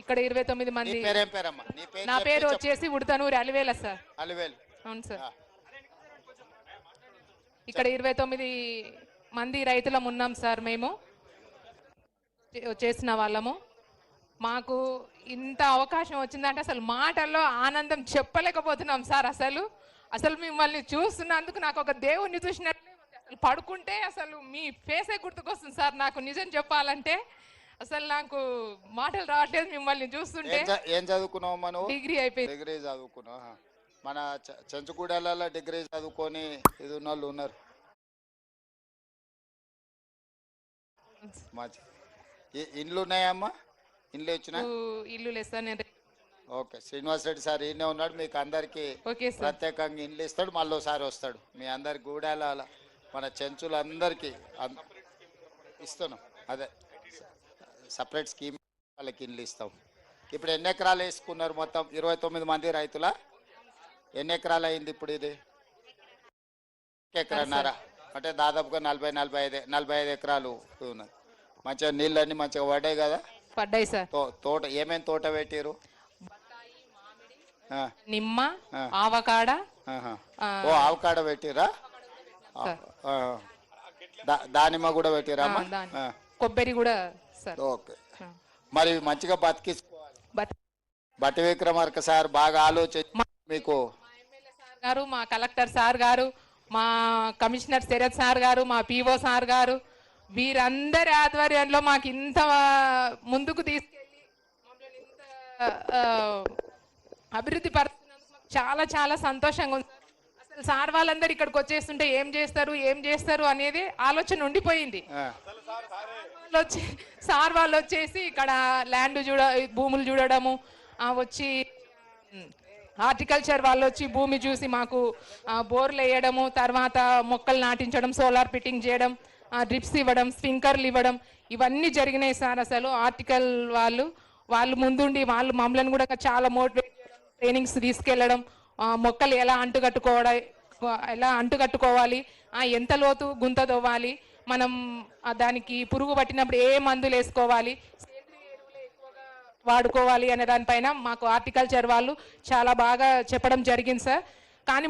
ఇక్కడ 29 నీ మంది. పేరేం పేరమ్మా? నీ పేరు నా చెప్పి పేరు చెప్పు. వచ్చేసి ఉడతనూరి అలివేల సార్. అలివేలు. అవును సార్. ఆ, ఇక్కడ 29 మంది రైతులం ఉన్నాం సార్. మేము చేసిన వాళ్ళము. మాకు ఇంత అవకాశం వచ్చిందంటే అసలు మాటల్లో ఆనందం చెప్పలేకపోతున్నాం సార్. అసలు మిమ్మల్ని చూస్తున్నందుకు నాకు ఒక దేవుణ్ణి చూసినట్లే ఉంది. అసలు పడుకుంటే అసలు మీ ఫేసే గుర్తుకొస్తుంది సార్. నాకు నిజం చెప్పాలంటే అసలు నాకు మాటలు రావట్లేదు మిమ్మల్ని చూస్తుంటే. ఏం చదువుకున్నావు నువ్వు? డిగ్రీ అయిపోయింది. డిగ్రీ చదువుకున్నావు. మన చెంచుగూడలలో డిగ్రీ చదువుకొని ఇది ఉన్న వాళ్ళు ఉన్నారు. మంచి ఇండ్లు ఉన్నాయమ్మా? ఇండ్లు వచ్చినా? ఇల్లు లేదు సార్. నేను ఓకే. శ్రీనివాస్ రెడ్డి సార్ ఈయనే ఉన్నాడు. మీకు అందరికి ఓకే సార్. ప్రత్యేకంగా ఇండ్లు ఇస్తాడు. మళ్ళీ ఒకసారి వస్తాడు. మీ అందరి గూడాల మన చెంచులందరికీ ఇస్తున్నాం. అదే సపరేట్ స్కీమ్ వాళ్ళకి ఇండ్లు ఇస్తాం. ఇప్పుడు ఎన్ని ఎకరాలు వేసుకున్నారు మొత్తం? 29 మంది రైతుల ఎన్ని ఎకరాలు అయింది ఇప్పుడు? ఇది ఎకరన్నారా అంటే దాదాపుగా 45 ఎకరాలు ఉన్నది. మంచిగా నీళ్ళన్నీ మంచిగా పడ్డాయి కదా? పడ్డాయి సార్. తోట ఏమేమి తోట పెట్టారు? నిమ్మ, ఆవకాడ. ఓ ఆవకాడ పెట్టిరా? దానిమ్మ కూడా పెట్టిరా? కొబ్బరి కూడా సార్. ఓకే. మరి మంచిగా బతికించుకోవాలి. బట్టి విక్రమార్క సార్ బాగా ఆలోచించి మీకు గారు, మా కలెక్టర్ సార్ గారు, మా కమిషనర్ శరత్ సార్ గారు, మా పిఓ సార్ గారు, వీరందరి ఆధ్వర్యంలో మాకు ఇంత ముందుకు తీసుకెళ్ళి మమ్మల్ని ఇంత అభివృద్ధి పరుస్తున్నందుకు చాలా చాలా సంతోషంగా ఉంది. అసలు సార్ వాళ్ళందరూ ఇక్కడికి వచ్చేస్తుంటే ఏం చేస్తారు అనేది ఆలోచన ఉండిపోయింది. సార్ వాళ్ళు వచ్చేసి ఇక్కడ ల్యాండ్ భూములు చూడడము, వచ్చి హార్టికల్చర్ వాళ్ళు వచ్చి భూమి చూసి మాకు బోర్లు వేయడము, తర్వాత మొక్కలు నాటించడం, సోలార్ ఫిట్టింగ్ చేయడం, డ్రిప్స్ ఇవ్వడం, స్ప్రింకర్లు ఇవ్వడం, ఇవన్నీ జరిగినాయి సార్. అసలు ఆర్టికల్ వాళ్ళు ముందుండి వాళ్ళు మమ్మల్ని కూడా చాలా మోటివేట్ ట్రైనింగ్స్ తీసుకెళ్ళడం, మొక్కలు ఎలా అంటుకట్టుకోవాలి, ఎంత లోతు గుంత తవ్వాలి, మనం దానికి పురుగు పట్టినప్పుడు ఏ మందులు వేసుకోవాలి, సేంద్రియ ఎరువులు ఎక్కువగా వాడుకోవాలి అనే దానిపైన మాకు హార్టికల్చర్ వాళ్ళు చాలా బాగా చెప్పడం జరిగింది సార్. కానీ